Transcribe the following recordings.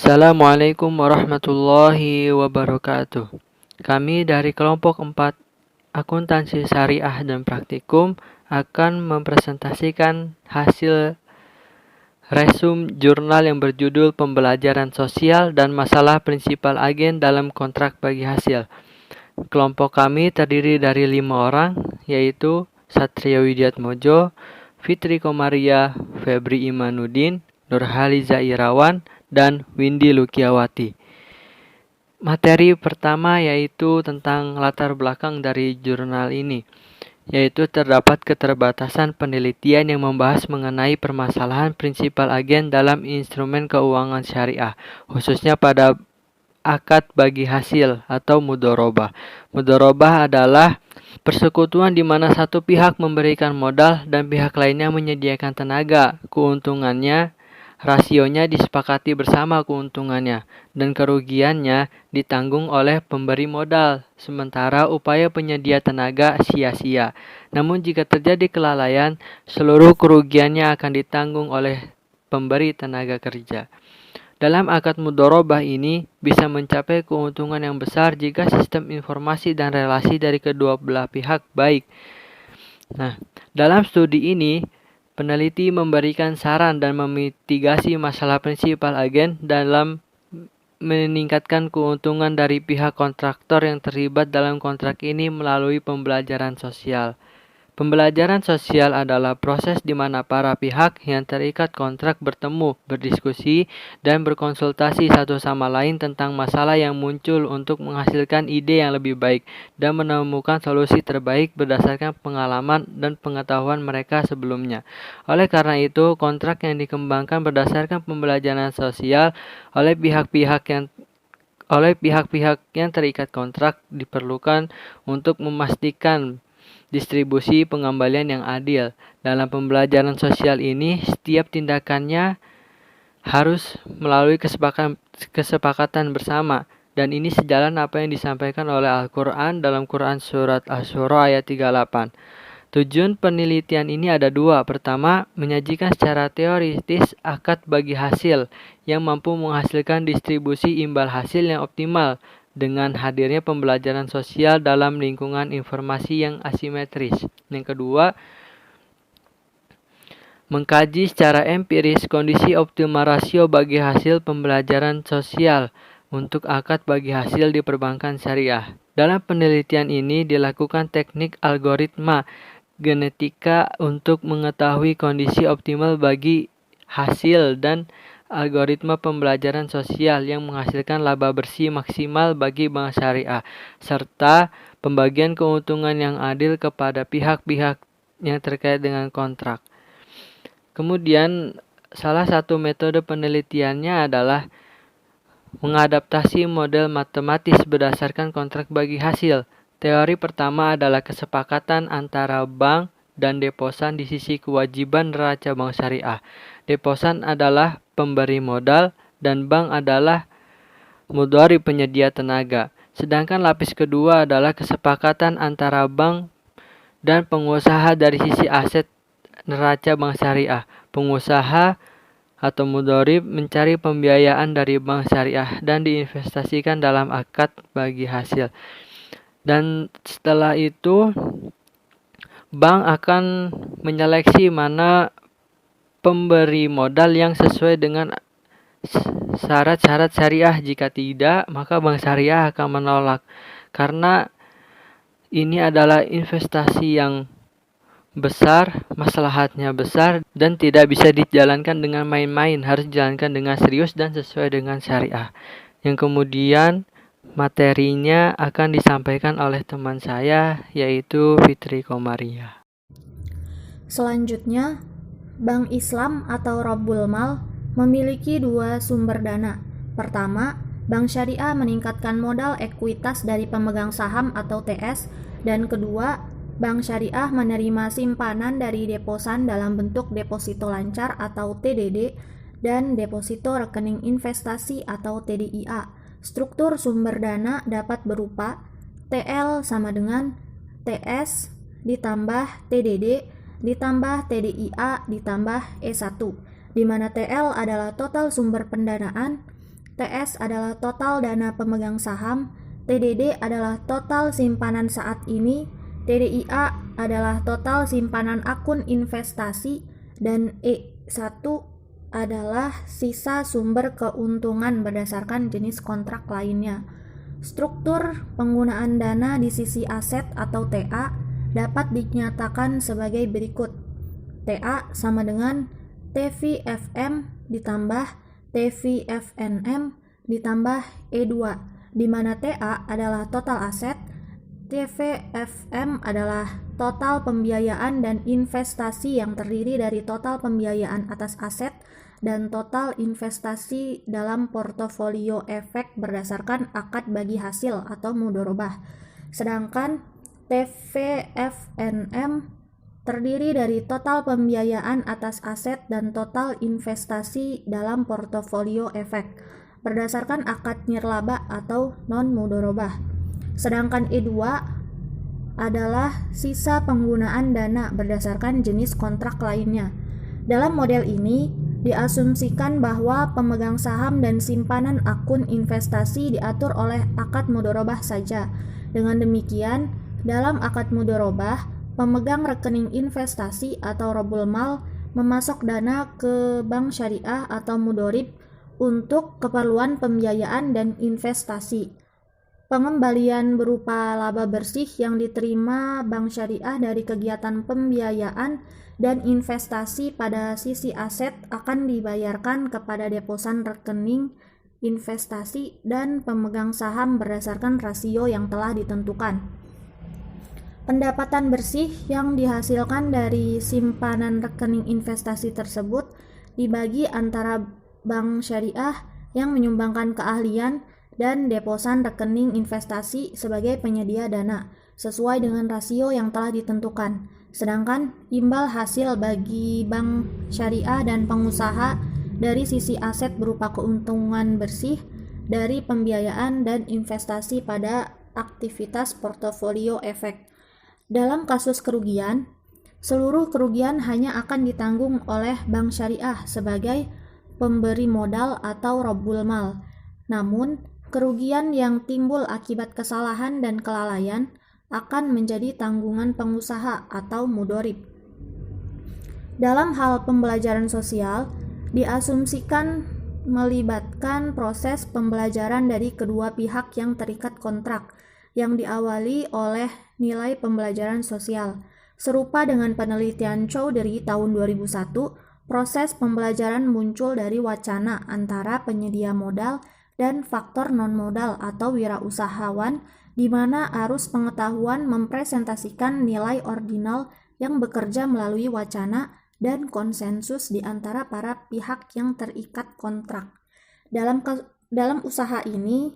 Assalamualaikum warahmatullahi wabarakatuh. Kami dari kelompok 4 Akuntansi Syariah dan Praktikum akan mempresentasikan hasil resum jurnal yang berjudul Pembelajaran Sosial dan Masalah Prinsipal Agen dalam Kontrak Bagi Hasil. Kelompok kami terdiri dari 5 orang, yaitu Satria Widiatmojo, Fitri Komaria, Febri Imanuddin, Nurhaliza Irawan, dan Windy Lukiawati. Materi pertama yaitu tentang latar belakang dari jurnal ini, yaitu terdapat keterbatasan penelitian yang membahas mengenai permasalahan prinsipal agen dalam instrumen keuangan syariah, khususnya pada akad bagi hasil atau mudharabah. Mudharabah adalah persekutuan di mana satu pihak memberikan modal dan pihak lainnya menyediakan tenaga. Keuntungannya, rasionya disepakati bersama keuntungannya, dan kerugiannya ditanggung oleh pemberi modal, sementara upaya penyedia tenaga sia-sia. Namun jika terjadi kelalaian, seluruh kerugiannya akan ditanggung oleh pemberi tenaga kerja. Dalam akad mudharabah ini bisa mencapai keuntungan yang besar jika sistem informasi dan relasi dari kedua belah pihak baik. Dalam studi ini, peneliti memberikan saran dan memitigasi masalah prinsipal agen dalam meningkatkan keuntungan dari pihak kontraktor yang terlibat dalam kontrak ini melalui pembelajaran sosial. Pembelajaran sosial adalah proses di mana para pihak yang terikat kontrak bertemu, berdiskusi, dan berkonsultasi satu sama lain tentang masalah yang muncul untuk menghasilkan ide yang lebih baik dan menemukan solusi terbaik berdasarkan pengalaman dan pengetahuan mereka sebelumnya. Oleh karena itu, kontrak yang dikembangkan berdasarkan pembelajaran sosial oleh pihak-pihak yang terikat kontrak diperlukan untuk memastikan distribusi pengembalian yang adil. Dalam pembelajaran sosial ini, setiap tindakannya harus melalui kesepakatan bersama, dan ini sejalan apa yang disampaikan oleh Al-Quran dalam Quran Surat Asy-Syura ayat 38. Tujuan penelitian ini ada dua. Pertama, menyajikan secara teoritis akad bagi hasil yang mampu menghasilkan distribusi imbal hasil yang optimal dengan hadirnya pembelajaran sosial dalam lingkungan informasi yang asimetris. Yang kedua, mengkaji secara empiris kondisi optimal rasio bagi hasil pembelajaran sosial untuk akad bagi hasil di perbankan syariah. Dalam penelitian ini dilakukan teknik algoritma genetika untuk mengetahui kondisi optimal bagi hasil dan algoritma pembelajaran sosial yang menghasilkan laba bersih maksimal bagi bank syariah, serta pembagian keuntungan yang adil kepada pihak-pihak yang terkait dengan kontrak. Kemudian, salah satu metode penelitiannya adalah mengadaptasi model matematis berdasarkan kontrak bagi hasil. Teori pertama adalah kesepakatan antara bank dan deposan di sisi kewajiban neraca bank syariah. Deposan adalah pemberi modal dan bank adalah mudhari penyedia tenaga. Sedangkan lapis kedua adalah kesepakatan antara bank dan pengusaha dari sisi aset neraca bank syariah. Pengusaha atau mudhari mencari pembiayaan dari bank syariah dan diinvestasikan dalam akad bagi hasil. Dan setelah itu, bank akan menyeleksi mana pemberi modal yang sesuai dengan syarat-syarat syariah. Jika tidak, maka bank syariah akan menolak. Karena ini adalah investasi yang besar, maslahatnya besar, dan tidak bisa dijalankan dengan main-main. Harus dijalankan dengan serius dan sesuai dengan syariah. Yang kemudian materinya akan disampaikan oleh teman saya, yaitu Fitri Komaria. Selanjutnya, Bank Islam atau Rabbul Mal memiliki dua sumber dana. Pertama, Bank Syariah meningkatkan modal ekuitas dari pemegang saham atau TS, dan kedua, Bank Syariah menerima simpanan dari deposan dalam bentuk deposito lancar atau TDD dan deposito rekening investasi atau TDIA. Struktur sumber dana dapat berupa TL sama dengan TS ditambah TDD ditambah TDIA ditambah E1, di mana TL adalah total sumber pendanaan, TS adalah total dana pemegang saham, TDD adalah total simpanan saat ini, TDIA adalah total simpanan akun investasi, dan E1 adalah sisa sumber keuntungan berdasarkan jenis kontrak lainnya. Struktur penggunaan dana di sisi aset atau TA dapat dinyatakan sebagai berikut. TA sama dengan TVFM ditambah TVFNM ditambah E2, di mana TA adalah total aset, TVFM adalah total pembiayaan dan investasi yang terdiri dari total pembiayaan atas aset dan total investasi dalam portofolio efek berdasarkan akad bagi hasil atau mudharabah. Sedangkan TVFNM terdiri dari total pembiayaan atas aset dan total investasi dalam portofolio efek berdasarkan akad nirlaba atau non-mudharabah. Sedangkan E2 adalah sisa penggunaan dana berdasarkan jenis kontrak lainnya. Dalam model ini, diasumsikan bahwa pemegang saham dan simpanan akun investasi diatur oleh akad mudharabah saja. Dengan demikian, dalam akad mudharabah, pemegang rekening investasi atau robul mal memasok dana ke bank syariah atau mudharib untuk keperluan pembiayaan dan investasi. Pengembalian berupa laba bersih yang diterima bank syariah dari kegiatan pembiayaan dan investasi pada sisi aset akan dibayarkan kepada deposan rekening investasi dan pemegang saham berdasarkan rasio yang telah ditentukan. Pendapatan bersih yang dihasilkan dari simpanan rekening investasi tersebut dibagi antara bank syariah yang menyumbangkan keahlian dan deposan rekening investasi sebagai penyedia dana sesuai dengan rasio yang telah ditentukan. Sedangkan imbal hasil bagi bank syariah dan pengusaha dari sisi aset berupa keuntungan bersih dari pembiayaan dan investasi pada aktivitas portofolio efek. Dalam kasus kerugian, seluruh kerugian hanya akan ditanggung oleh bank syariah sebagai pemberi modal atau robul mal. Namun, kerugian yang timbul akibat kesalahan dan kelalaian akan menjadi tanggungan pengusaha atau mudharib. Dalam hal pembelajaran sosial, diasumsikan melibatkan proses pembelajaran dari kedua pihak yang terikat kontrak, yang diawali oleh nilai pembelajaran sosial. Serupa dengan penelitian Chowdhury tahun 2001, proses pembelajaran muncul dari wacana antara penyedia modal dan faktor non-modal atau wirausahawan, di mana arus pengetahuan mempresentasikan nilai ordinal yang bekerja melalui wacana dan konsensus di antara para pihak yang terikat kontrak. Dalam usaha ini,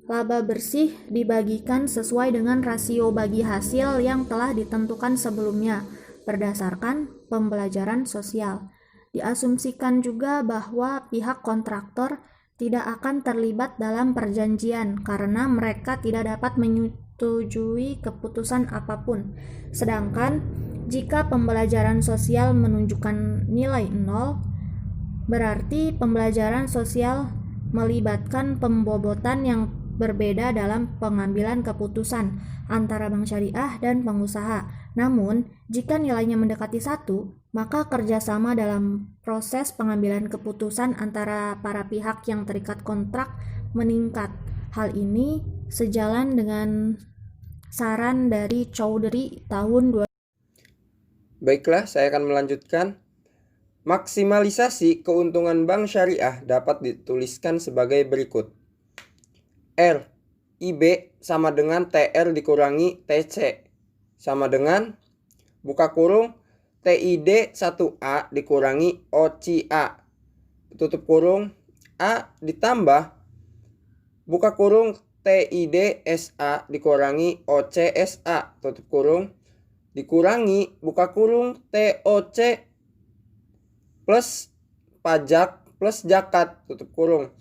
laba bersih dibagikan sesuai dengan rasio bagi hasil yang telah ditentukan sebelumnya berdasarkan pembelajaran sosial. Diasumsikan juga bahwa pihak kontraktor tidak akan terlibat dalam perjanjian karena mereka tidak dapat menyetujui keputusan apapun. Sedangkan jika pembelajaran sosial menunjukkan nilai 0, berarti pembelajaran sosial melibatkan pembobotan yang berbeda dalam pengambilan keputusan antara bank syariah dan pengusaha. Namun, jika nilainya mendekati 1, maka kerjasama dalam proses pengambilan keputusan antara para pihak yang terikat kontrak meningkat. Hal ini sejalan dengan saran dari Chowdhury tahun 2000. Baiklah, saya akan melanjutkan. Maksimalisasi keuntungan bank syariah dapat dituliskan sebagai berikut. R, IB sama dengan TR dikurangi TC sama dengan buka kurung TID 1A dikurangi OCA tutup kurung A ditambah buka kurung TID SA dikurangi OCSA tutup kurung dikurangi buka kurung TOC plus pajak plus zakat tutup kurung,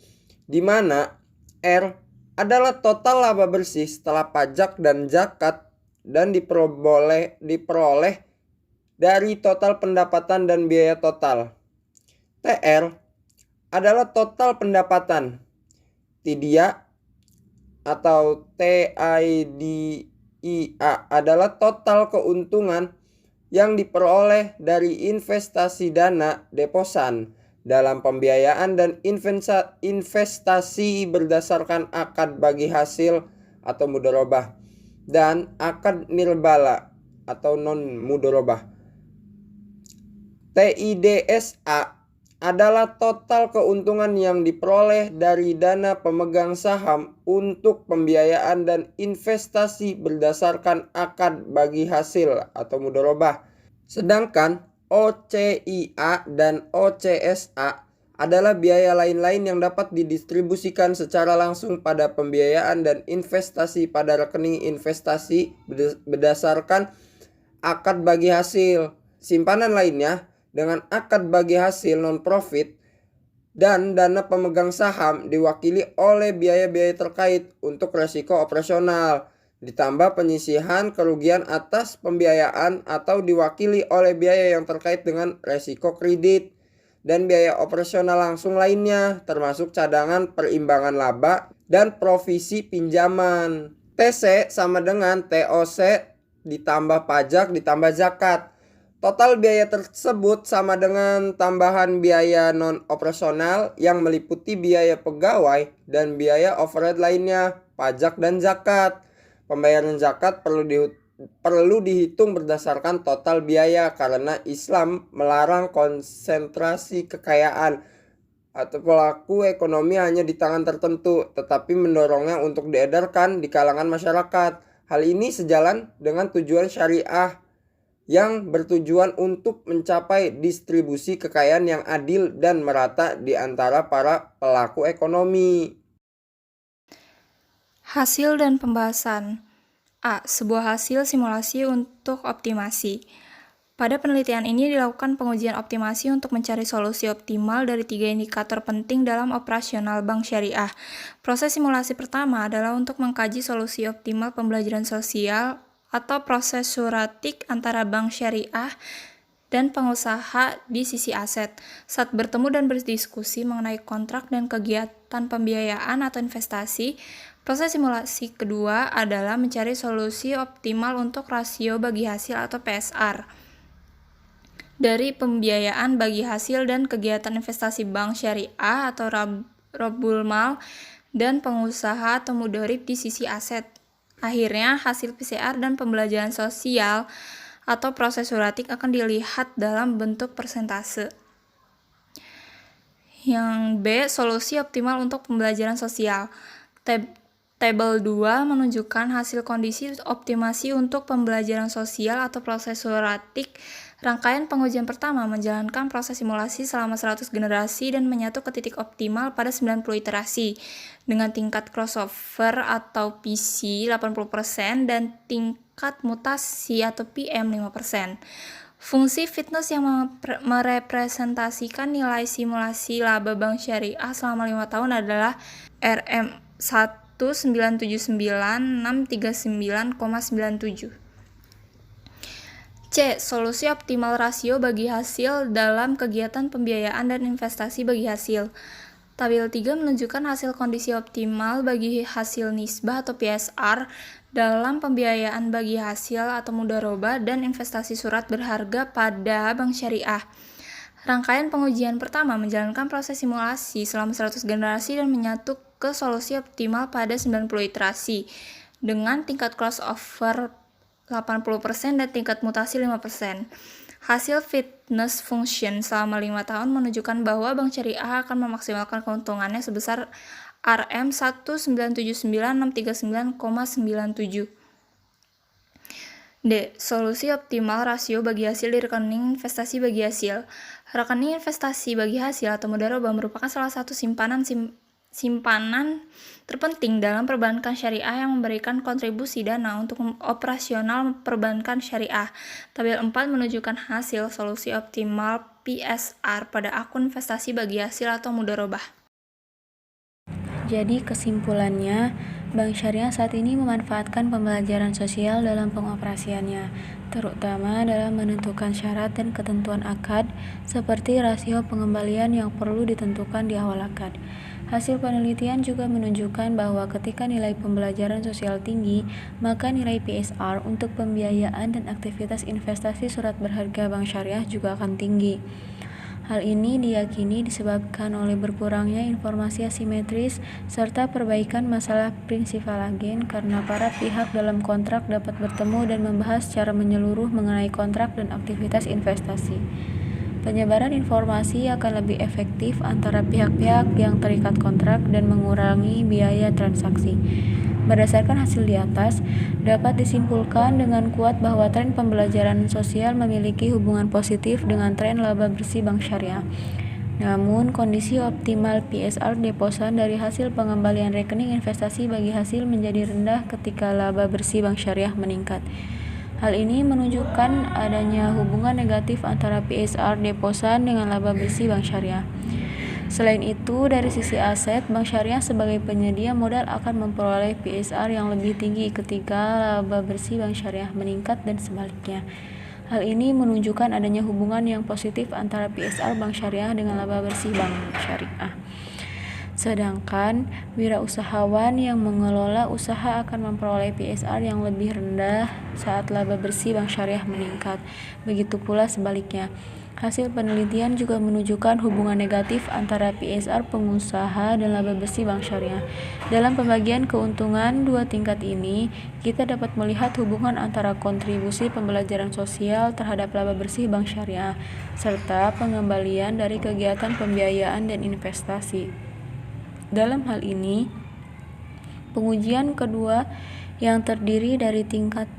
di mana R adalah total laba bersih setelah pajak dan zakat dan diperoleh dari total pendapatan dan biaya total. TR adalah total pendapatan TIDIA atau TIDIA adalah total keuntungan yang diperoleh dari investasi dana deposan dalam pembiayaan dan investasi berdasarkan akad bagi hasil atau mudharabah dan akad nirbala atau non mudharabah. TIDSA adalah total keuntungan yang diperoleh dari dana pemegang saham untuk pembiayaan dan investasi berdasarkan akad bagi hasil atau mudharabah. Sedangkan OCIA dan OCSA adalah biaya lain-lain yang dapat didistribusikan secara langsung pada pembiayaan dan investasi pada rekening investasi berdasarkan akad bagi hasil. Simpanan lainnya dengan akad bagi hasil non-profit dan dana pemegang saham diwakili oleh biaya-biaya terkait untuk resiko operasional, ditambah penyisihan kerugian atas pembiayaan atau diwakili oleh biaya yang terkait dengan resiko kredit dan biaya operasional langsung lainnya, termasuk cadangan perimbangan laba dan provisi pinjaman. TC sama dengan TOC ditambah pajak ditambah zakat. Total biaya tersebut sama dengan tambahan biaya non-operasional yang meliputi biaya pegawai dan biaya overhead lainnya, pajak dan zakat. Pembayaran zakat perlu dihitung berdasarkan total biaya karena Islam melarang konsentrasi kekayaan atau pelaku ekonomi hanya di tangan tertentu, tetapi mendorongnya untuk diedarkan di kalangan masyarakat. Hal ini sejalan dengan tujuan syariah yang bertujuan untuk mencapai distribusi kekayaan yang adil dan merata di antara para pelaku ekonomi. Hasil dan pembahasan. A. Sebuah hasil simulasi untuk optimasi. Pada penelitian ini dilakukan pengujian optimasi untuk mencari solusi optimal dari 3 indikator penting dalam operasional bank syariah. Proses simulasi pertama adalah untuk mengkaji solusi optimal pembelajaran sosial atau proses suratik antara bank syariah dan pengusaha di sisi aset. Saat bertemu dan berdiskusi mengenai kontrak dan kegiatan pembiayaan atau investasi, proses simulasi kedua adalah mencari solusi optimal untuk rasio bagi hasil atau PSR dari pembiayaan bagi hasil dan kegiatan investasi bank syariah atau Rabbul Mal dan pengusaha atau mudharib di sisi aset. Akhirnya, hasil PCR dan pembelajaran sosial atau proses suratik akan dilihat dalam bentuk persentase. Yang B. Solusi optimal untuk pembelajaran sosial. Tabel 2 menunjukkan hasil kondisi optimasi untuk pembelajaran sosial atau proses suratik. Rangkaian pengujian pertama menjalankan proses simulasi selama 100 generasi dan menyatu ke titik optimal pada 90 iterasi dengan tingkat crossover atau PC 80% dan tingkat mutasi atau PM 5%. Fungsi fitness yang merepresentasikan nilai simulasi laba bank syariah selama 5 tahun adalah RM1979639,97. C. Solusi optimal rasio bagi hasil dalam kegiatan pembiayaan dan investasi bagi hasil. Tabel 3 menunjukkan hasil kondisi optimal bagi hasil nisbah atau PSR dalam pembiayaan bagi hasil atau mudharabah dan investasi surat berharga pada bank syariah. Rangkaian pengujian pertama menjalankan proses simulasi selama 100 generasi dan menyatu ke solusi optimal pada 90 iterasi dengan tingkat crossover 80% dan tingkat mutasi 5%. Hasil fitness function selama 5 tahun menunjukkan bahwa bank syariah akan memaksimalkan keuntungannya sebesar RM1979639,97. D. Solusi optimal rasio bagi hasil di rekening investasi bagi hasil. Rekening investasi bagi hasil atau mudharabah merupakan salah satu simpanan terpenting dalam perbankan syariah yang memberikan kontribusi dana untuk operasional perbankan syariah. Tabel 4 menunjukkan hasil solusi optimal PSR pada akun investasi bagi hasil atau mudharabah. Jadi kesimpulannya, Bank Syariah saat ini memanfaatkan pembelajaran sosial dalam pengoperasiannya, terutama dalam menentukan syarat dan ketentuan akad, seperti rasio pengembalian yang perlu ditentukan di awal akad. Hasil penelitian juga menunjukkan bahwa ketika nilai pembelajaran sosial tinggi, maka nilai PSR untuk pembiayaan dan aktivitas investasi surat berharga Bank Syariah juga akan tinggi. Hal ini diyakini disebabkan oleh berkurangnya informasi asimetris serta perbaikan masalah prinsipal agen karena para pihak dalam kontrak dapat bertemu dan membahas secara menyeluruh mengenai kontrak dan aktivitas investasi. Penyebaran informasi akan lebih efektif antara pihak-pihak yang terikat kontrak dan mengurangi biaya transaksi. Berdasarkan hasil di atas, dapat disimpulkan dengan kuat bahwa tren pembelajaran sosial memiliki hubungan positif dengan tren laba bersih Bank Syariah. Namun, kondisi optimal PSR deposan dari hasil pengembalian rekening investasi bagi hasil menjadi rendah ketika laba bersih Bank Syariah meningkat. Hal ini menunjukkan adanya hubungan negatif antara PSR deposan dengan laba bersih Bank Syariah. Selain itu, dari sisi aset, Bank Syariah sebagai penyedia modal akan memperoleh PSR yang lebih tinggi ketika laba bersih Bank Syariah meningkat dan sebaliknya. Hal ini menunjukkan adanya hubungan yang positif antara PSR Bank Syariah dengan laba bersih Bank Syariah. Sedangkan wirausahawan yang mengelola usaha akan memperoleh PSR yang lebih rendah saat laba bersih Bank Syariah meningkat. Begitu pula sebaliknya. Hasil penelitian juga menunjukkan hubungan negatif antara PSR pengusaha dan laba bersih Bank Syariah. Dalam pembagian keuntungan dua tingkat ini, kita dapat melihat hubungan antara kontribusi pembelajaran sosial terhadap laba bersih Bank Syariah, serta pengembalian dari kegiatan pembiayaan dan investasi. Dalam hal ini, pengujian kedua yang terdiri dari tingkat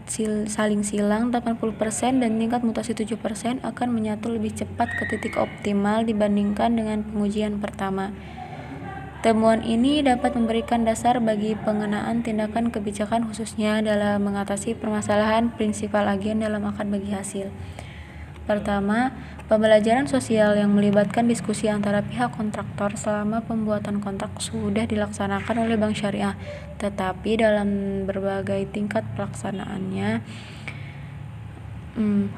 saling silang 80% dan tingkat mutasi 7% akan menyatu lebih cepat ke titik optimal dibandingkan dengan pengujian pertama. Temuan ini dapat memberikan dasar bagi pengenaan tindakan kebijakan khususnya dalam mengatasi permasalahan prinsipal agen dalam akad bagi hasil. Pertama, pembelajaran sosial yang melibatkan diskusi antara pihak kontraktor selama pembuatan kontrak sudah dilaksanakan oleh Bank Syariah, tetapi dalam berbagai tingkat pelaksanaannya,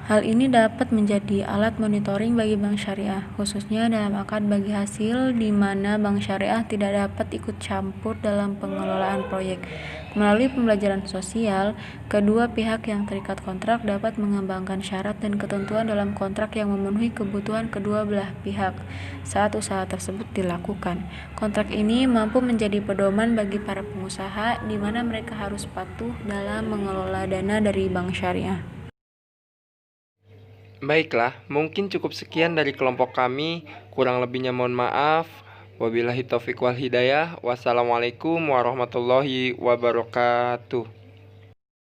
hal ini dapat menjadi alat monitoring bagi Bank Syariah, khususnya dalam akad bagi hasil di mana Bank Syariah tidak dapat ikut campur dalam pengelolaan proyek. Melalui pembelajaran sosial, kedua pihak yang terikat kontrak dapat mengembangkan syarat dan ketentuan dalam kontrak yang memenuhi kebutuhan kedua belah pihak saat usaha tersebut dilakukan. Kontrak ini mampu menjadi pedoman bagi para pengusaha di mana mereka harus patuh dalam mengelola dana dari Bank Syariah. Baiklah, mungkin cukup sekian dari kelompok kami. Kurang lebihnya mohon maaf. Wabillahi taufiq wal hidayah. Wassalamualaikum warahmatullahi wabarakatuh.